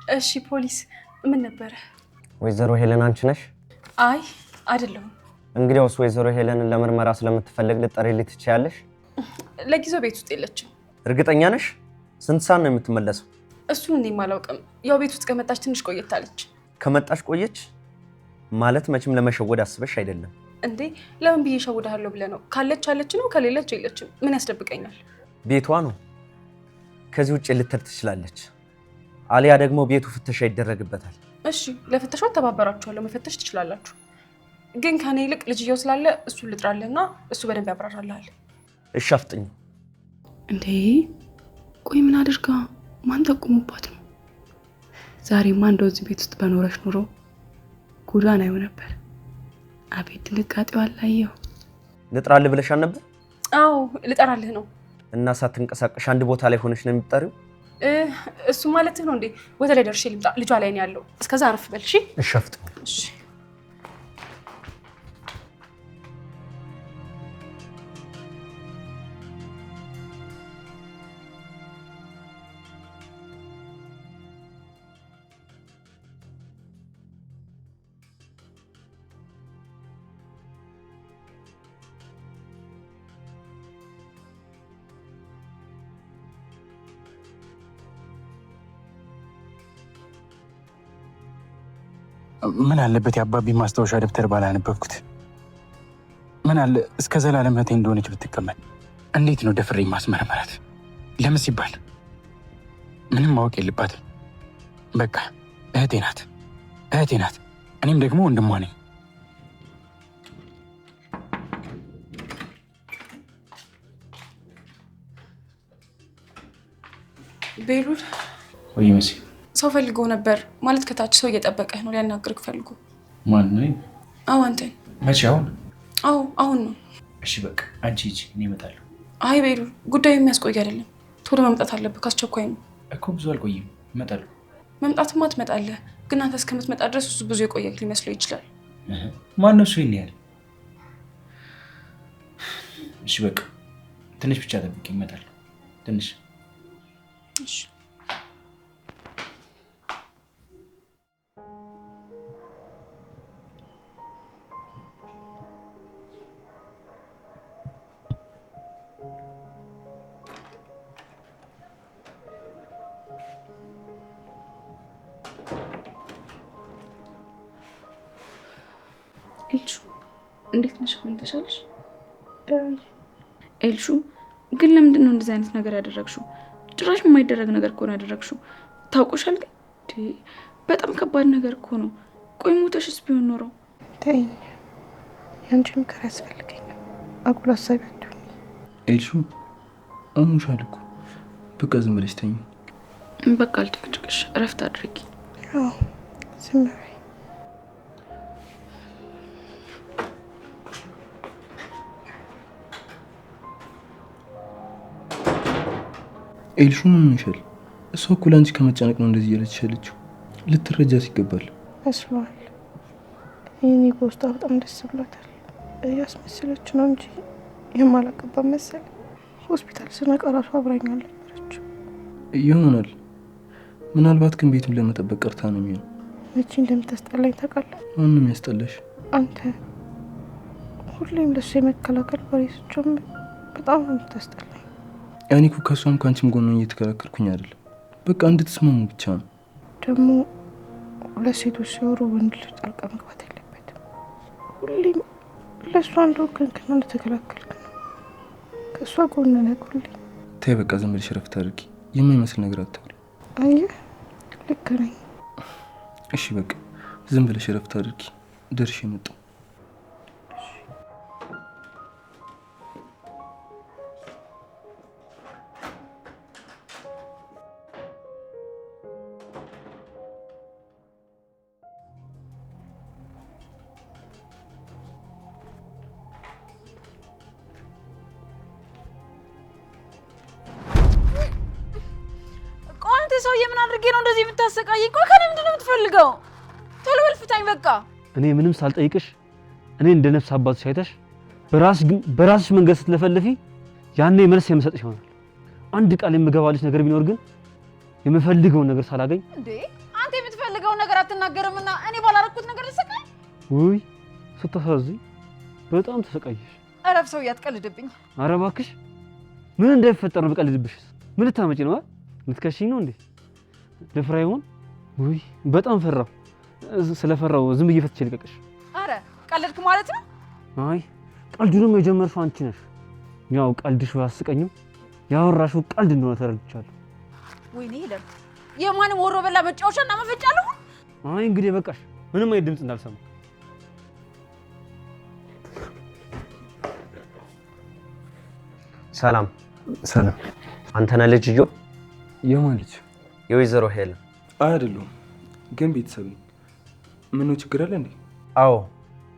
እሺ ፖሊስ ምን ነበር? ወይዘሮ ሄለን አንቺ ነሽ? አይ አይደለሁም። እንግዲያውስ ወይዘሮ ሄለንን ለምርመራ ስለምትፈልግ ልጠሪልኝ ትችያለሽ? ለጊዜው ቤት ውስጥ የለችም። እርግጠኛ ነሽ? ስንት ሰዓት ነው የምትመለሰው? እሱን እኔም አላውቅም። ያው ቤት ውስጥ ከመጣች ትንሽ ቆየታለች። ከመጣች ቆየች ማለት መቼም ለመሸወድ አስበሽ አይደለም እንዴ? ለምን ብዬ እሸውድሃለሁ ብለህ ነው? ካለች አለች ነው፣ ከሌለች የለችም። ምን ያስደብቀኛል? ቤቷ ነው። ከዚህ ውጭ ልትል ትችላለች። አሊያ ደግሞ ቤቱ ፍተሻ ይደረግበታል። እሺ ለፍተሻው ተባበራችኋለሁ፣ መፈተሽ ትችላላችሁ። ግን ከኔ ይልቅ ልጅየው ስላለ እሱን ልጥራለህና እሱ በደንብ ያብራራልሃል። እሺ አፍጥኝ። እንዴ ቆይ ምን አድርጋ ማን ተቆሙባት ነው? ዛሬማ እንደው እዚህ ቤት ውስጥ በኖረሽ ኑሮ ጉዳን አይው ነበር። አቤት ድንጋጤው አላየው። ልጥራልህ ብለሻል ነበር? አዎ ልጠራልህ ነው። እና ሳትንቀሳቀሽ አንድ ቦታ ላይ ሆነሽ ነው የምትጠሪው? እሱ ማለት ነው እንዴ? ወደ ላይ ደርሼ ልምጣ። ልጇ ላይ ነው ያለው። እስከዛ አረፍ በል እሺ። እሺ አፍጥኝ። እሺ ምን አለበት የአባቢ ማስታወሻ ደብተር ባላነበብኩት? ምን አለ እስከ ዘላለም እህቴ እንደሆነች ብትቀመጥ? እንዴት ነው ደፍሬ ማስመረመራት? ለምን ሲባል ምንም ማወቅ የለባትም። በቃ እህቴ ናት፣ እህቴ ናት። እኔም ደግሞ ወንድሟ ነኝ። ቤሉል ወይ መሲ ሰው ፈልጎ ነበር ማለት ከታች ሰው እየጠበቀህ ነው። ሊያናግርህ ፈልጎ። ማን ነው? አዎ አንተን። መቼ? አሁን? አዎ አሁን ነው። እሺ በቃ አንቺ ሂጂ፣ እኔ እመጣለሁ። አይ ቤሉል ጉዳዩ የሚያስቆይ አይደለም። ቶሎ መምጣት አለብህ። አስቸኳይ ነው እኮ። ብዙ አልቆይም፣ እመጣለሁ። መምጣትማ ትመጣለህ፣ ግን አንተ እስከምትመጣ ድረስ እሱ ብዙ የቆየ ሊመስለው ይችላል። ማን ነው እሱ? ይሄን ያህል? እሺ በቃ ትንሽ ብቻ ጠብቂ፣ እመጣለሁ። ትንሽ። እሺ ኤልሹ እንዴት ነሽ? ምን ተሻለሽ? ኤልሹ ግን ለምንድን ነው እንደዚህ አይነት ነገር ያደረግሽው? ጭራሽ የማይደረግ ነገር እኮ ነው ያደረግሽው። ታውቆሻል ግን በጣም ከባድ ነገር እኮ ነው። ቆይ ሞተሽስ ቢሆን ኖሮ? ተይኝ፣ ያንቺ ምክር ያስፈልገኛል። አጉል ሀሳቢ አትሁኝ። ኤልሹ አሙሻል እኮ። በቃ ዝም ብለሽ ተኝ። በቃ አልጨቅጭቅሽ፣ እረፍት አድርጊ። አዎ ዝም በይ። ኤልሹ ምን ይሻል? እሷ እኮ ለአንቺ ከመጨነቅ ነው እንደዚህ እያለች ያለችው። ልትረጃት ይገባል። መስሏል። ይህኔ በውስጧ በጣም ደስ ብሏታል። እያስመሰለች ነው እንጂ የማላቀባት መሰለ። ሆስፒታል ስነቃ ራሱ አብራኝ አልነበረችው። ይሆናል። ምናልባት ግን ቤቱን ለመጠበቅ ቀርታ ነው የሚሆነው። መቼ እንደምታስጠላኝ ታውቃለህ? ማንም ያስጠላሽ? አንተ ሁሌም ለሱ የመከላከል ባሪ ስትጀምር በጣም ነው የምታስጠላኝ። ያኔ እኮ ከእሷም ከአንቺም ጎን እየተከራከርኩኝ አይደለም። በቃ እንድትስማሙ ብቻ ነው። ደግሞ ሁለት ሴቶች ሲወሩ ወንድ ልጅ ጣልቃ መግባት የለበትም። ሁሌም ለእሷ እንደወገንክና እንደተከላከልክ ነው። ከእሷ ጎን ነህ ሁሌ። ተይ በቃ ዝም ብለሽ እረፍት አድርጊ። የማይመስል ነገር አታውሪ። አየህ ልክ ነኝ። እሺ በቃ ዝም ብለሽ እረፍት አድርጊ። ደርሼ መጣሁ። ሰውዬ ምን አድርጌ ነው እንደዚህ የምታሰቃየኝ? ቆይ ከኔ ምንድን ነው የምትፈልገው? ቶሎ በል ፍታኝ በቃ። እኔ ምንም ሳልጠይቅሽ እኔ እንደ ነፍስ አባትሽ አይተሽ በራስሽ መንገድ ስትለፈልፊ ያኔ መልስ የምሰጥሽ ይሆናል። አንድ ቃል የምገባልሽ ነገር ቢኖር ግን የምፈልገውን ነገር ሳላገኝ እንዴ የምትፈልገውን ነገር አትናገርምና እኔ ባላረኩት ነገር ልሰቃይ? ውይ ስታሳዝኝ፣ በጣም ተሰቃየሽ። እረፍ ሰው እያትቀልድብኝ። ኧረ እባክሽ ምን እንዳይፈጠር ነው ብቀልድብሽ? ምን ልታመጪ ነው? ልትከሽኝ ነው እንዴ? ልፍራ ይሆን? ውይ በጣም ፈራሁ። ስለፈራሁ ዝም ብዬ ፈትቼ ልቀቅሽ። አረ ቀልድክ ማለት ነው? አይ ቀልዱንም የጀመርሽው አንቺ ነሽ። ያው ቀልድሽ አያስቀኝም፣ ያወራሽው ቀልድ እንደሆነ ተረድቻለሁ። ወይኔ ይለም የማንም ወሮ በላ መጫወቻና መፈጫ አለሁ። አይ እንግዲህ በቃሽ፣ ምንም አይነት ድምፅ እንዳልሰማ። ሰላም ሰላም። አንተ ነህ ልጅዮ? የማን ልጅ? የወይዘሮ ሄለን አይደለሁም፣ ግን ቤተሰብ ነኝ። ምነው ችግር አለ እንዴ? አዎ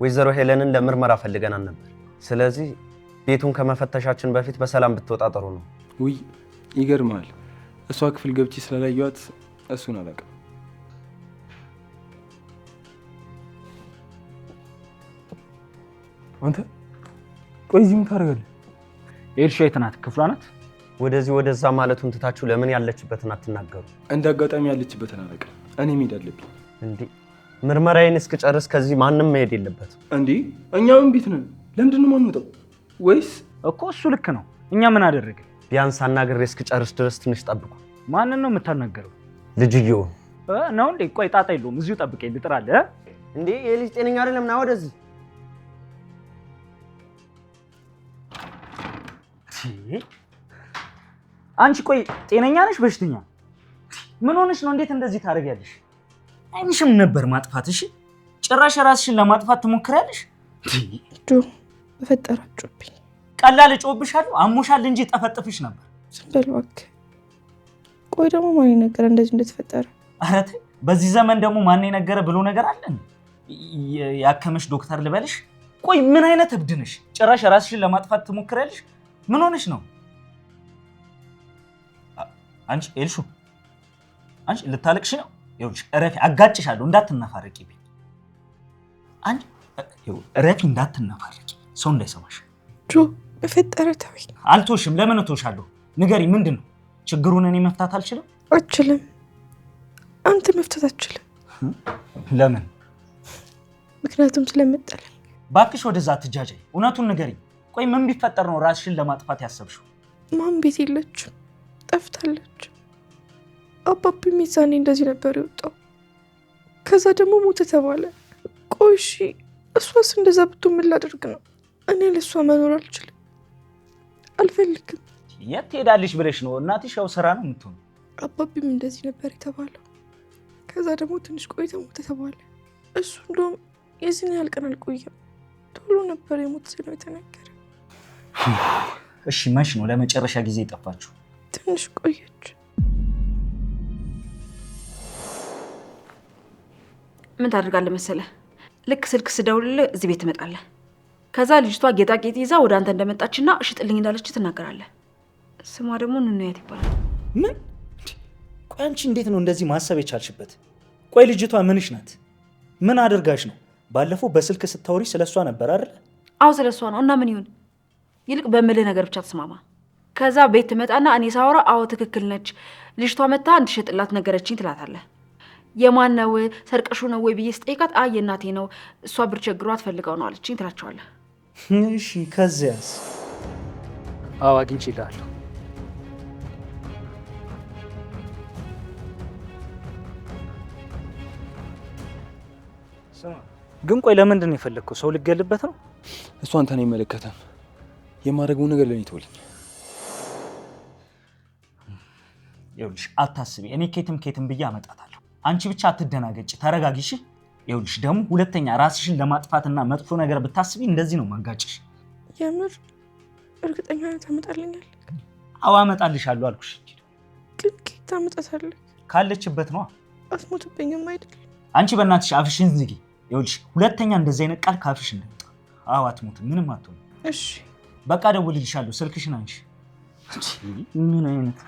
ወይዘሮ ሄለንን ለምርመራ ፈልገናል ነበር። ስለዚህ ቤቱን ከመፈተሻችን በፊት በሰላም ብትወጣ ጥሩ ነው። ውይ ይገርማል። እሷ ክፍል ገብቼ ስላላየኋት እሱን አላውቅም። አንተ ቆይ እዚህ ምን ታደርጋለህ? ኤልሻ የት ናት? ክፍሏ ናት? ወደዚህ ወደዛ ማለቱን ትታችሁ ለምን ያለችበትን አትናገሩ? እንደ አጋጣሚ ያለችበትን አላውቅም። እኔ መሄድ አለብኝ። እንዴ ምርመራዬን እስክጨርስ ከዚህ ማንም መሄድ የለበትም። እንዴ እኛም ቤት ነን። ለምንድን ነው የማንወጣው? ወይስ እኮ እሱ ልክ ነው። እኛ ምን አደረግን? ቢያንስ አናግሬ እስክጨርስ ድረስ ትንሽ ጠብቁ። ማንን ነው የምታናገረው? ልጅየው ነው እንዴ? ቆይ ጣጣ የለውም። እዚሁ ጠብቀኝ፣ ልጥራለህ። እንዴ የልጅ ጤነኛ አይደለም። ና ወደዚህ። አንቺ ቆይ ጤነኛ ነሽ በሽተኛ? ምን ሆነሽ ነው? እንዴት እንደዚህ ታደርጊያለሽ? አይንሽም ነበር ማጥፋትሽ። ጭራሽ ራስሽን ለማጥፋት ትሞክሪያለሽ። ጆ በፈጠራችሁብኝ። ቀላል እጮብሻለሁ። አሞሻል እንጂ ጠፈጥፍሽ ነበር። ዝም በል እባክህ። ቆይ ደግሞ ማን ነገረ እንደዚህ እንደተፈጠረ? ኧረ ተይ፣ በዚህ ዘመን ደግሞ ማን ነገረ ብሎ ነገር አለ? ያከመሽ ዶክተር ልበልሽ? ቆይ ምን አይነት እብድ ነሽ? ጭራሽ ራስሽን ለማጥፋት ትሞክሪያለሽ። ምን ሆነሽ ነው? አንቺ ኤልሹ፣ አንቺ ልታለቅሽ ነው? ይኸውልሽ እረፊ፣ አጋጭሻለሁ። እንዳትነፋረቂብኝ። አንቺ እረፊ፣ እንዳትነፋረቂ፣ ሰው እንዳይሰማሽ። ጆ በፈጠረ ተወኝ። አልቶሽም። ለምን እቶሻለሁ? ንገሪ፣ ምንድን ነው ችግሩን? እኔ መፍታት አልችልም? አችልም። አንተ መፍታት አትችልም። ለምን? ምክንያቱም ስለምጠላኝ። ባክሽ ወደዛ አትጃጃይ፣ እውነቱን ንገሪ። ቆይ ምን ቢፈጠር ነው ራስሽን ለማጥፋት ያሰብሽው? ማን ቤት የለችም፣ ጠፍታለች። አባቢ ሚዛኔ እንደዚህ ነበር የወጣው። ከዛ ደግሞ ሞተ ተባለ። ቆይ እሺ እሷስ እንደዛ ብትሆን ምን ላደርግ ነው? እኔ ለእሷ መኖር አልችልም፣ አልፈልግም። የት ትሄዳለሽ ብለሽ ነው? እናትሽ ያው ስራ ነው የምትሆነው። አባቢም እንደዚህ ነበር የተባለው። ከዛ ደግሞ ትንሽ ቆይታ ሞተ ተባለ። እሱ እንደውም የዚህን ያህል ቀን አልቆየም፣ ቶሎ ነበር የሞት ሲለው የተነገረ። እሺ መች ነው ለመጨረሻ ጊዜ የጠፋችሁ? ትንሽ ቆየች። ምን ታደርጋለህ መሰለህ? ልክ ስልክ ስደውልልህ እዚህ ቤት ትመጣለህ። ከዛ ልጅቷ ጌጣጌጥ ይዛ ወደ አንተ እንደመጣችና እሽጥልኝ እንዳለች ትናገራለህ። ስሟ ደግሞ ኑኑያት ይባላል። ምን? ቆይ አንቺ እንዴት ነው እንደዚህ ማሰብ የቻልሽበት? ቆይ ልጅቷ ምንሽ ናት? ምን አድርጋሽ ነው? ባለፈው በስልክ ስታወሪ ስለሷ ነበር አይደል? አዎ ስለሷ ነው። እና ምን ይሁን? ይልቅ በምልህ ነገር ብቻ ተስማማ። ከዛ ቤት ትመጣና እኔ ሳወራ አዎ ትክክል ነች፣ ልጅቷ መታ እንድሸጥላት ነገረችኝ ትላታለህ። የማን ነው ሰርቀሹ ነው ወይ ብዬ ስጠይቃት አይ የእናቴ ነው፣ እሷ ብር ቸግሯት ፈልገው ነው አለችኝ ትላቸዋለህ። እሺ ከዚያስ? አዎ አግኝቼልሃለሁ። ግን ቆይ ለምንድን ነው የፈለግከው? ሰው ልገልበት ነው? እሷ አንተን አይመለከተም። የማደርገው ነገር ለኔ ተወልኝ። ይኸውልሽ አታስቢ፣ እኔ ኬትም ብዬ አመጣታለሁ። አንቺ ብቻ አትደናገጭ፣ ተረጋጊሽ። ይኸውልሽ ደግሞ ሁለተኛ ራስሽን ለማጥፋትና መጥፎ ነገር ብታስቢ እንደዚህ ነው ማጋጭሽ። የምር እርግጠኛ ነህ ታመጣልኛለህ? አዎ አመጣልሻለሁ አልኩሽ። ግን ኬት ታመጣታለህ? ካለችበት ነው። አትሞትብኝም አይደል? አንቺ በእናትሽ አፍሽን ዝጊ። ይኸውልሽ ሁለተኛ እንደዚህ አይነት ቃል ካፍሽ እንዳይወጣ። አዎ አትሞትም፣ ምንም አትሆንም። እሺ በቃ ደውልልሻለሁ። ስልክሽን አንቺ ምን አይነት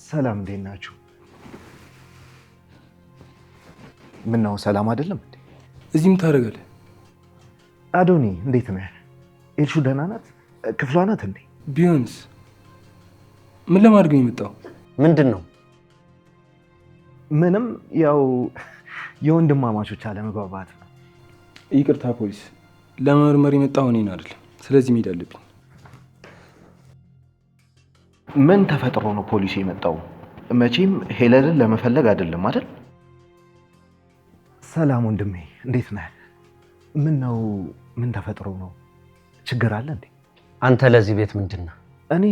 ሰላም እንዴት ናችሁ? ምን ነው ሰላም አይደለም እንዴ? እዚህም ታደርጋለህ? አዶኒ እንዴት ነህ? ኤልሹ ደህና ናት? ክፍሏ ናት እንዴ? ቢሆንስ ምን ለማድረግ ነው የመጣው? ምንድን ነው? ምንም ያው የወንድማማቾች አለመግባባት ነው። ይቅርታ ፖሊስ፣ ለመመርመር የመጣው እኔን አይደለም። ስለዚህ መሄድ አለብኝ። ምን ተፈጥሮ ነው ፖሊስ የመጣው? መቼም ሄለንን ለመፈለግ አይደለም አይደል? ሰላም ወንድሜ እንዴት ነህ? ምን ነው? ምን ተፈጥሮ ነው? ችግር አለ እንዴ? አንተ ለዚህ ቤት ምንድን ነህ? እኔ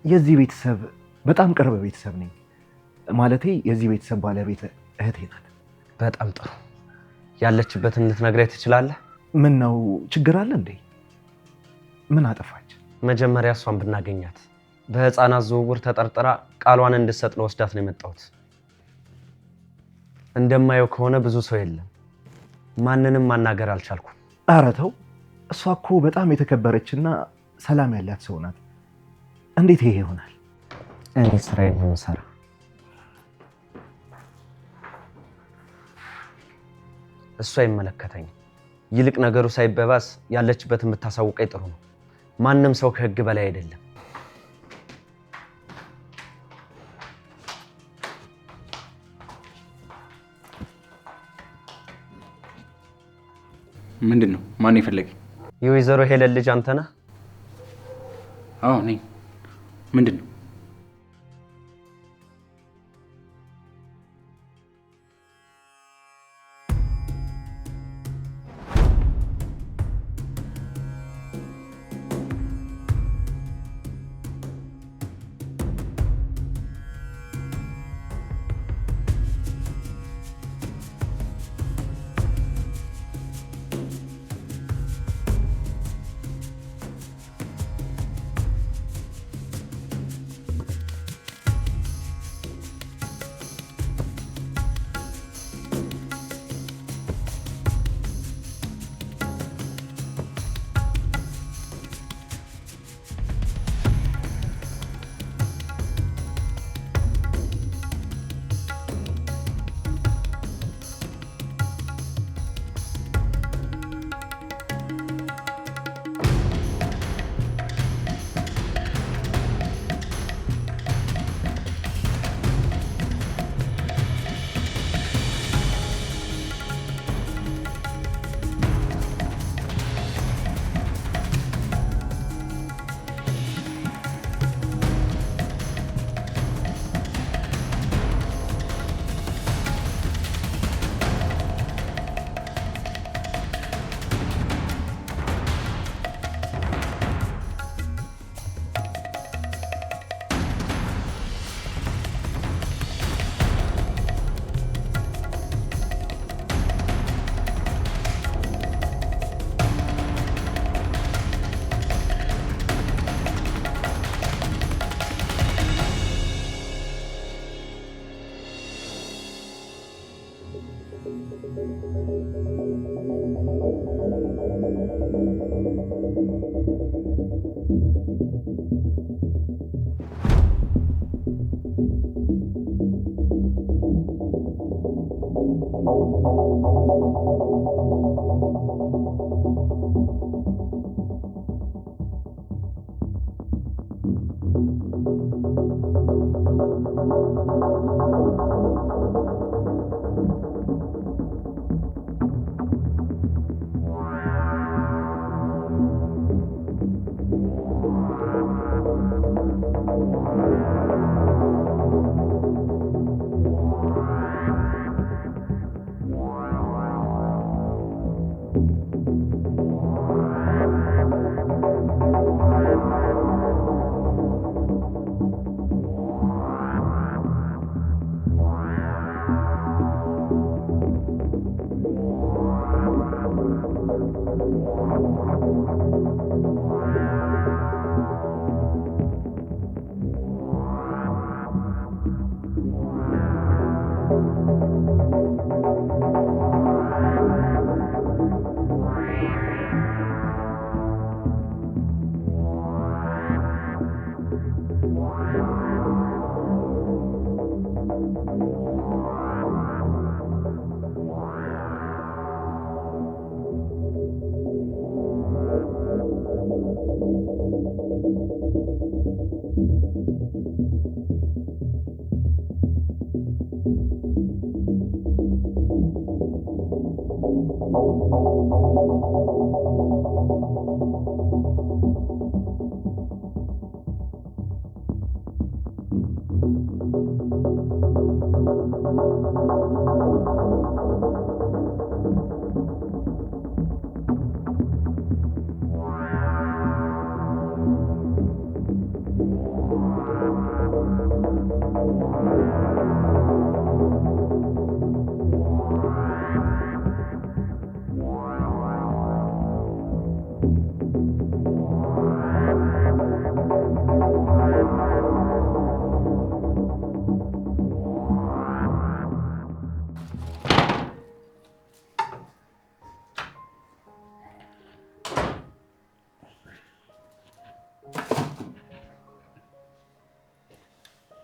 የዚህ ቤተሰብ በጣም ቅርብ ቤተሰብ ነኝ። ማለቴ የዚህ ቤተሰብ ባለቤት እህቴ ናት። በጣም ጥሩ። ያለችበትን ልትነግረኝ ትችላለህ? ምን ነው? ችግር አለ እንዴ? ምን አጠፋች? መጀመሪያ እሷን ብናገኛት። በህፃናት ዝውውር ተጠርጥራ ቃሏን እንድትሰጥ ለወስዳት ነው የመጣሁት። እንደማየው ከሆነ ብዙ ሰው የለም። ማንንም ማናገር አልቻልኩም። ኧረ ተው፣ እሷ እኮ በጣም የተከበረችና ሰላም ያላት ሰው ናት። እንዴት ይሄ ይሆናል? እኔ ስራዬን ነው የምሰራ። እሷ አይመለከተኝም። ይልቅ ነገሩ ሳይበባስ ያለችበትን ብታሳውቀኝ ጥሩ ነው። ማንም ሰው ከህግ በላይ አይደለም። ምንድን ነው? ማን የፈለገኝ? የወይዘሮ ሄለን ልጅ አንተ ነህ? አዎ ነኝ። ምንድን ነው?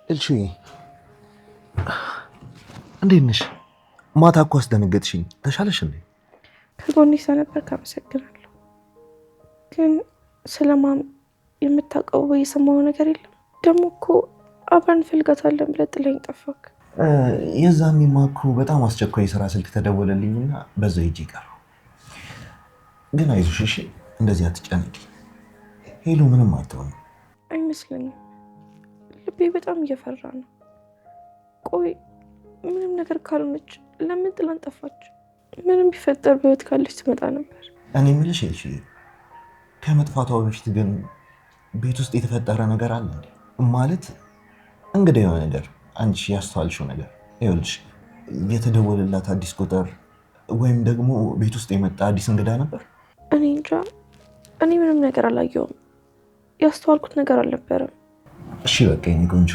ኤልሹዬ እንዴት ነሽ? ማታ እኮ አስደነገጥሽኝ። ተሻለሽ እንዴ? ከጎኔ ስለነበርክ አመሰግናለሁ። ግን ስለማም የምታውቀው ወይ የሰማው ነገር የለም? ደግሞ እኮ አብረን እንፈልጋታለን ብለህ ጥለኸኝ ጠፋክ። የዛኔማ እኮ በጣም አስቸኳይ የስራ ስልክ ተደወለልኝና በዛ ሂጅ ቀረሁ። ግን አይዞሽ እሺ፣ እንደዚህ አትጨነቂ። ሄሎ ምንም አትሆንም። አይመስለኝም። ልቤ በጣም እየፈራ ነው። ቆይ ምንም ነገር ካልሆነች ለምን ጥላን ጠፋች? ምንም ቢፈጠር በህይወት ካለች ትመጣ ነበር። እኔ የምልሽ እሺ፣ ከመጥፋቷ በፊት ግን ቤት ውስጥ የተፈጠረ ነገር አለ እንዴ? ማለት እንግዳ የሆነ ነገር አንቺ ያስተዋልሽው ነገር? ይኸውልሽ የተደወለላት አዲስ ቁጥር ወይም ደግሞ ቤት ውስጥ የመጣ አዲስ እንግዳ ነበር? እኔ እንጃ። እኔ ምንም ነገር አላየውም። ያስተዋልኩት ነገር አልነበረም። እሺ በቃ የኔ ቆንጆ፣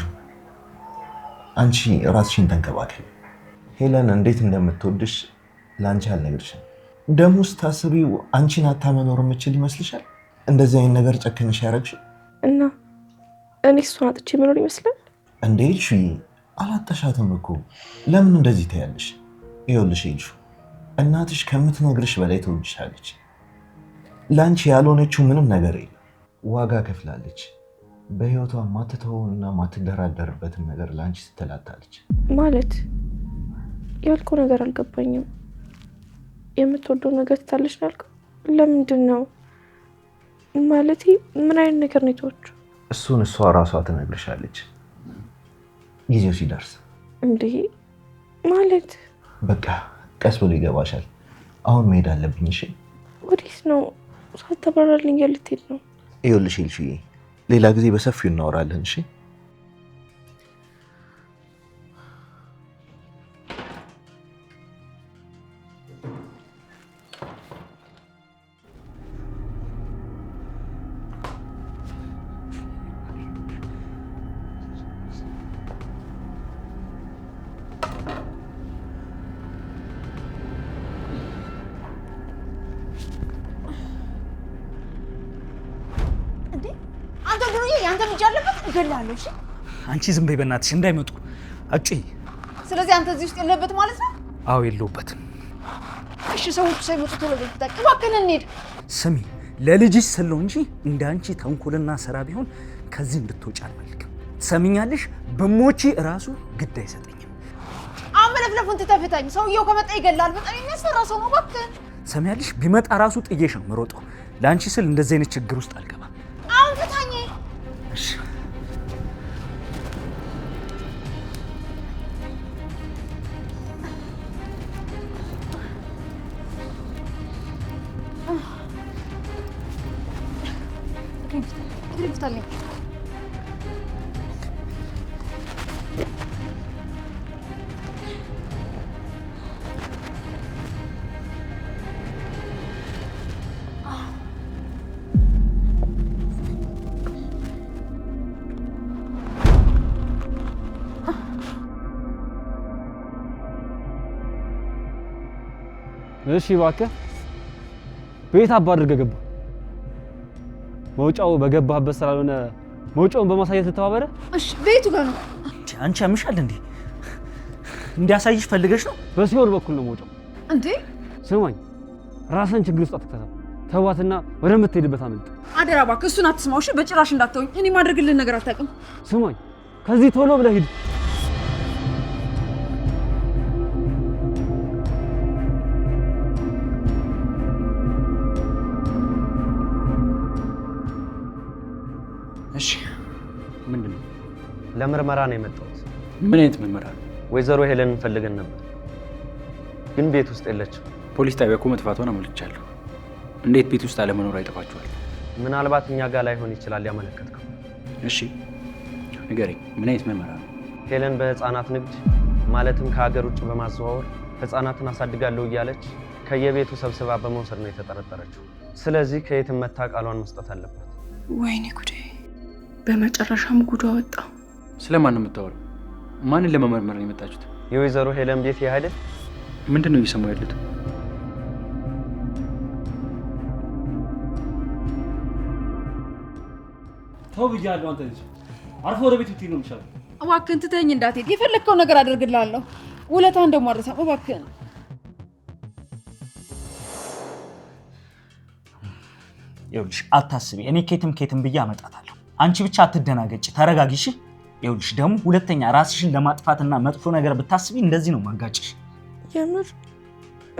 አንቺ ራስሽን ተንከባከቢ። ሄለን እንዴት እንደምትወድሽ ለአንቺ አልነግርሽም። ደግሞ ስታስቢው አንቺን አታ መኖር የምችል ይመስልሻል? እንደዚህ አይነት ነገር ጨክንሽ ያደረግሽው እና እኔ እሷን አጥቼ መኖር ይመስላል እንዴ? ኤልሹ አላጠሻትም እኮ ለምን እንደዚህ ታያለሽ? ይኸውልሽ ኤልሹ እናትሽ ከምትነግርሽ በላይ ትወድሻለች። ለአንቺ ያልሆነችው ምንም ነገር የለም። ዋጋ ከፍላለች። በህይወቷ ማትተውና ማትደራደርበትን ነገር ለአንቺ ስትላታለች። ማለት ያልከው ነገር አልገባኝም። የምትወደው ነገር ትታለች ነው ያልከው? ለምንድን ነው? ማለቴ ምን አይነት ነገር ነው የተወችው? እሱን እሷ ራሷ ትነግርሻለች ጊዜው ሲደርስ። እንዴ ማለት በቃ ቀስ ብሎ ይገባሻል። አሁን መሄድ አለብኝ። እሺ ወዴት ነው? ሳታበራልኝ ልትሄድ ነው? ይኸውልሽ ኤልሹዬ ሌላ ጊዜ በሰፊው እናወራለን። እሺ እገላለሁ። እሺ አንቺ ዝም በይ በእናትሽ እንዳይመጡ አጭ። ስለዚህ አንተ እዚህ ውስጥ የለህበት ማለት ነው? አዎ የለሁበትም። እሺ ሰዎቹ ሳይመጡ ቶሎ በል ተጠቅ። እባክህን እንሂድ። ስሚ ለልጅሽ ስለው እንጂ እንዳንቺ ተንኮልና ስራ ቢሆን ከዚህ እንድትወጪ አልፈልግም። ትሰሚኛለሽ? በሞቼ እራሱ ግድ አይሰጠኝም። አሁን መለፍለፉን ትተህ ፍታኝ። ሰውየው ከመጣ ይገላል። በጣም የሚያስፈራ ሰው ነው። እባክህን ትሰሚያለሽ? ቢመጣ ራሱ ጥዬሽ ነው የምሮጠው። ለአንቺ ስል እንደዚህ አይነት ችግር ውስጥ አልገባም። አሁን ፍታኝ። እሺ ፍታልኝ። እሺ እባክህ ቤት አባ አድርገህ ገባ። መውጫው በገባህበት ስላልሆነ መውጫውን በማሳየት ተተባበረ። እሺ ቤቱ ጋር ነው። አንቺ ያምሻል እንዴ? እንዲያሳይሽ ፈልገሽ ነው? በሲኦል በኩል ነው መውጫው። እንዴ ስማኝ፣ ራስን ችግር ውስጥ አትከተል። ተዋትና ወደምትሄድበት አመልጥ። አደራ እባክህ እሱን አትስማው። እሺ በጭራሽ እንዳትተውኝ። እኔ ማድረግልህን ነገር አታውቅም። ስማኝ፣ ከዚህ ቶሎ ብለህ ሂድ። ለምርመራ ነው የመጣሁት። ምን አይነት ምርመራ ነው? ወይዘሮ ሄለን እንፈልገን ነበር፣ ግን ቤት ውስጥ የለችም። ፖሊስ ጣቢያ እኮ መጥፋቷን አመልክቻለሁ። እንዴት ቤት ውስጥ አለመኖር አይጠፋችኋል? ምናልባት እኛ ጋር ላይሆን ይችላል ያመለከትከው። እሺ ንገረኝ፣ ምን አይነት ምርመራ ነው? ሄለን በህፃናት ንግድ ማለትም ከሀገር ውጭ በማዘዋወር ህፃናትን አሳድጋለሁ እያለች ከየቤቱ ሰብስባ በመውሰድ ነው የተጠረጠረችው። ስለዚህ ከየትም መታ ቃሏን መስጠት አለባት። ወይኔ ጉዴ! በመጨረሻም ጉዷ ወጣ። ስለማን ነው የምታወራው? ማንን ለመመርመር ነው የመጣችሁት? የወይዘሮ ሄለን ቤት ይህ አይደል? ምንድን ነው እየሰሙ ያሉት? ተው ብያለሁ። አንተ ልጅ አርፎ ወደ ቤት ብትሄድ ነው የሚሻለው። እባክህን ትተኸኝ እንዳትሄድ። የፈለግከው ነገር አደርግልሃለሁ። ውለታህን ደግሞ አልረሳም። እባክህን ይኸውልሽ፣ አታስቢ። እኔ ኬትም ብዬ አመጣታለሁ። አንቺ ብቻ አትደናገጭ፣ ተረጋጊ እሺ? ይኸውልሽ ደግሞ ሁለተኛ ራስሽን ለማጥፋትና መጥፎ ነገር ብታስቢ እንደዚህ ነው ማጋጭሽ። የምር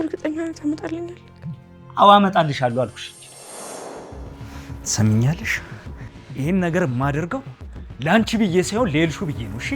እርግጠኛ ነኝ ታመጣልኛለህ? አዎ አመጣልሻለሁ አልኩሽ። ትሰሚኛለሽ? ይህን ነገር የማደርገው ለአንቺ ብዬ ሳይሆን ለኤልሹ ብዬ ነው። እሺ?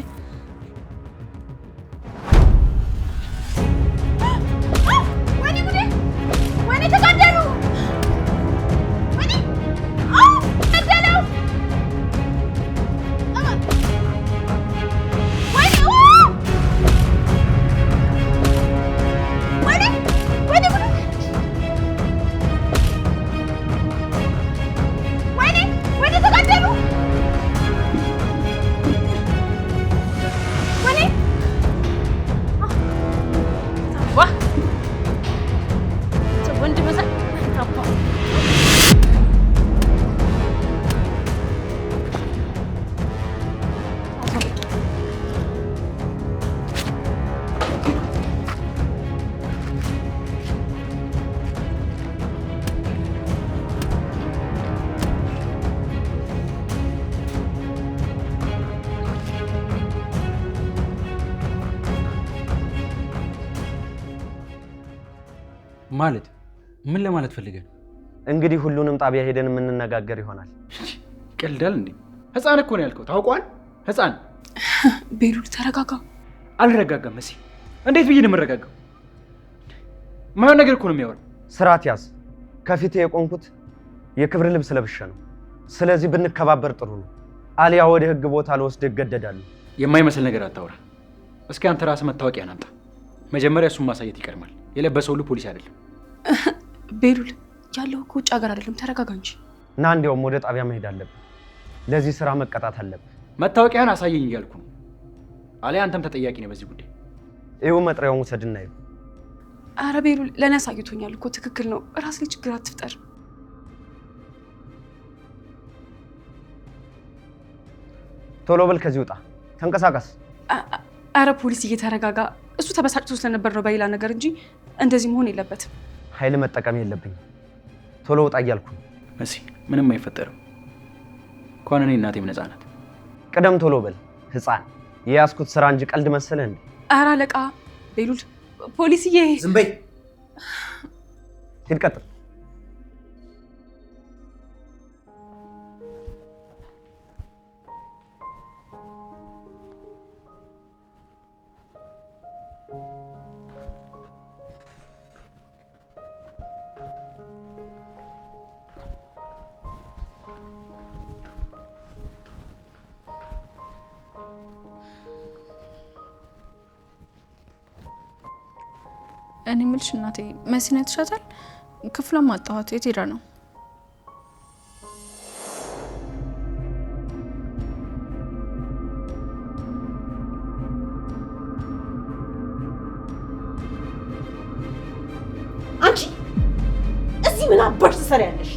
ማለት ምን ለማለት ፈልገን? እንግዲህ ሁሉንም ጣቢያ ሄደን የምንነጋገር ይሆናል። ቀልዳል እንዴ? ህፃን እኮ ነው ያልከው፣ ታውቋል? ህፃን። ቤሉል ተረጋጋ። አልረጋጋም መሲ። እንዴት ብዬ ነው የምረጋጋው? ማየው ነገር እኮ ነው የሚያወራው። ስርዓት ያዝ። ከፊቴ የቆምኩት የክብር ልብስ ለብሼ ነው። ስለዚህ ብንከባበር ጥሩ ነው። አሊያ ወደ ህግ ቦታ ልወስድ እገደዳለሁ። የማይመስል ነገር አታውራ። እስኪ አንተ ራስህ መታወቂያ ናምጣ። መጀመሪያ እሱን ማሳየት ይቀድማል። የለበሰው ሁሉ ፖሊስ አይደለም። ቤሉል ያለው እኮ ውጭ ሀገር አይደለም። ተረጋጋ እንጂ። እና እንዲያውም ወደ ጣቢያ መሄድ አለብን። ለዚህ ስራ መቀጣት አለብን። መታወቂያን አሳየኝ እያልኩ ነው። አሊያ አንተም ተጠያቂ ነህ በዚህ ጉዳይ። ይኸው መጥሪያውን ውሰድና ይኸው። አረ ቤሉል ለእኔ አሳይቶኛል እኮ ትክክል ነው። ራስ ላይ ችግር አትፍጠር። ቶሎ በል ከዚህ ውጣ፣ ተንቀሳቀስ። አረ ፖሊስ እየተረጋጋ። እሱ ተበሳጭቶ ስለነበር ነው በሌላ ነገር እንጂ እንደዚህ መሆን የለበትም። ኃይል መጠቀም የለብኝም። ቶሎ ውጣ እያልኩ ነው። መሲ ምንም አይፈጠርም። እንኳን እኔ እናቴም ነፃ ናት። ቅደም ቶሎ በል ህፃን። የያዝኩት ስራ እንጂ ቀልድ መሰለህ እንዴ? አረ አለቃ ቤሉል ፖሊስዬ። ዝም በይ። ሂድ ቀጥል። እኔ የምልሽ እናቴ መሲን አይተሻታል? ክፍሏን ማጣኋት። የት ሄዳ ነው? አንቺ እዚህ ምን አባሽ ትሰሪያለሽ?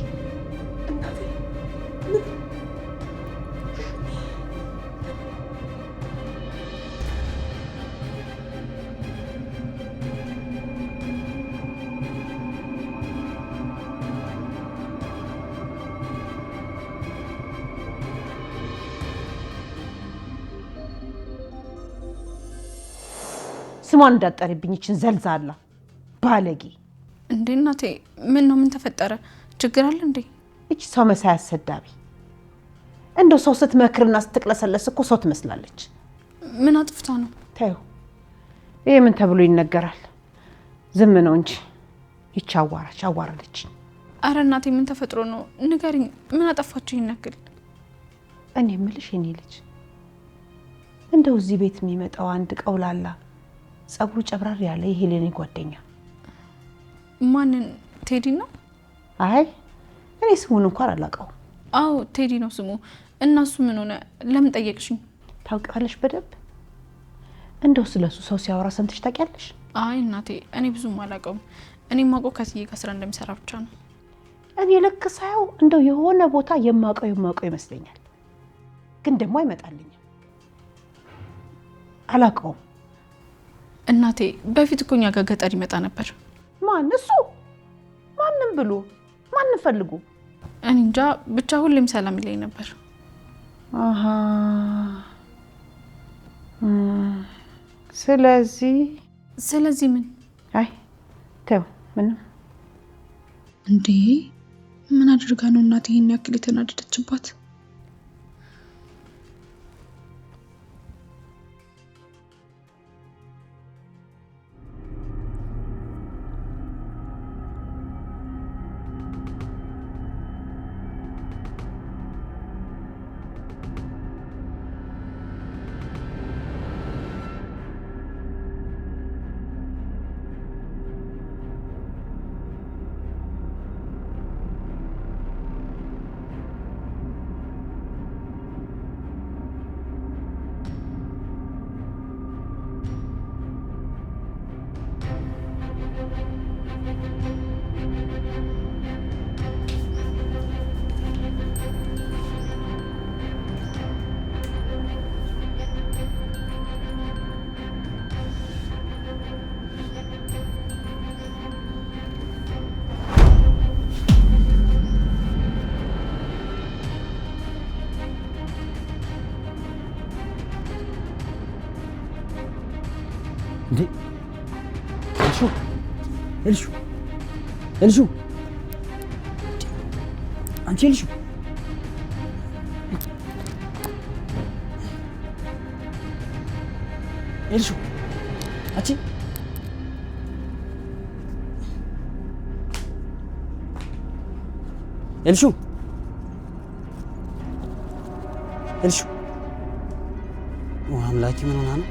ስሟን እንዳጠሪብኝ ይችን ዘልዛላ ባለጌ። እንዴ እናቴ ምን ነው? ምን ተፈጠረ? ችግር አለ እንዴ? እቺ ሰው መሳይ አሰዳቢ እንደው ሰው ስትመክርና ስትቅለሰለስ እኮ ሰው ትመስላለች። ምን አጥፍታ ነው? ታዩ ይሄ ምን ተብሎ ይነገራል? ዝም ነው እንጂ ይቻዋራች አዋራለች። አረ እናቴ ምን ተፈጥሮ ነው? ንገሪኝ፣ ምን አጠፋችሁ ይነክል? እኔ የምልሽ የኔ ልጅ እንደው እዚህ ቤት የሚመጣው አንድ ቀውላላ ጸጉሩ ጨብራር ያለ የሄሌኒ ጓደኛ ማንን? ቴዲ ነው? አይ እኔ ስሙን እንኳን አላውቀውም። አዎ ቴዲ ነው ስሙ። እናሱ ምን ሆነ? ለምን ጠየቅሽኝ? ታውቂዋለሽ በደንብ? እንደው ስለሱ ሰው ሲያወራ ሰምተሽ ታውቂያለሽ? አይ እናቴ እኔ ብዙም አላውቀውም። እኔ ማውቀው ከትዬ ጋር ስራ እንደሚሰራ ብቻ ነው። እኔ ልክ ሳየው እንደው የሆነ ቦታ የማውቀው ይመስለኛል፣ ግን ደግሞ አይመጣልኝም። አላውቀውም። እናቴ በፊት እኮ እኛ ጋር ገጠር ይመጣ ነበር። ማን እሱ? ማንም ብሎ ማንም ፈልጉ? እኔ እንጃ ብቻ ሁሌም ሰላም ይለኝ ነበር። አሃ ስለዚህ ምን? አይ ተው ምንም። እንዴ ምን አድርጋ ነው እናቴ ይሄን ያክል የተናደደችባት? ኤልሹ አንቺ ኤልሹ አንቺ ኤልሹ አምላኬ ምን ሆና ነው?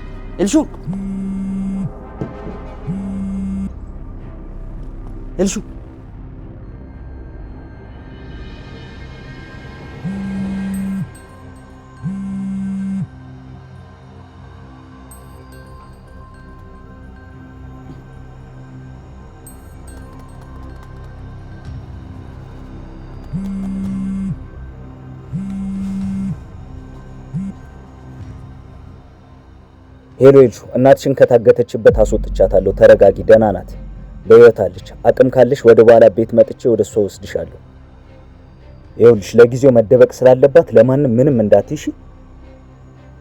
ኤልሹ ሄሎ ኤልሹ፣ እናትሽን ከታገተችበት አስወጥቻታለሁ። ተረጋጊ፣ ደህና ናት፣ በህይወት አለች። አቅም ካለሽ ወደ በኋላ ቤት መጥቼ ወደ እሷ ወስድሻለሁ። ይኸውልሽ ለጊዜው መደበቅ ስላለባት ለማንም ምንም እንዳትይሽ።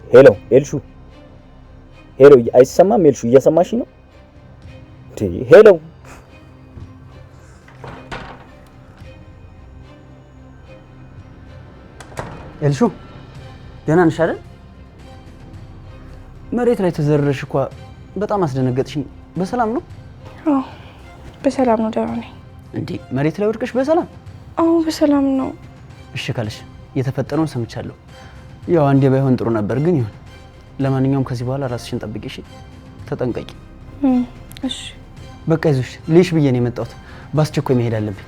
ሄሎ ኤልሹ፣ ሄሎ፣ አይሰማም? ኤልሹ እየሰማሽ ነው? ሄሎ ኤልሹ፣ ደህና ነሽ አይደል? መሬት ላይ ተዘረረሽ እኮ በጣም አስደነገጥሽኝ። በሰላም ነው? አዎ በሰላም ነው፣ ደህና ነኝ። እንዴ መሬት ላይ ወድቀሽ በሰላም? አዎ በሰላም ነው። እሺ ካለሽ የተፈጠረውን ሰምቻለሁ። ያው አንዴ ባይሆን ጥሩ ነበር፣ ግን ይሁን። ለማንኛውም ከዚህ በኋላ ራስሽን ጠብቂ፣ እሺ? ተጠንቀቂ። እሺ በቃ ይዞሽ ልሽ ብዬ ነው የመጣሁት። በአስቸኳይ መሄድ አለብኝ።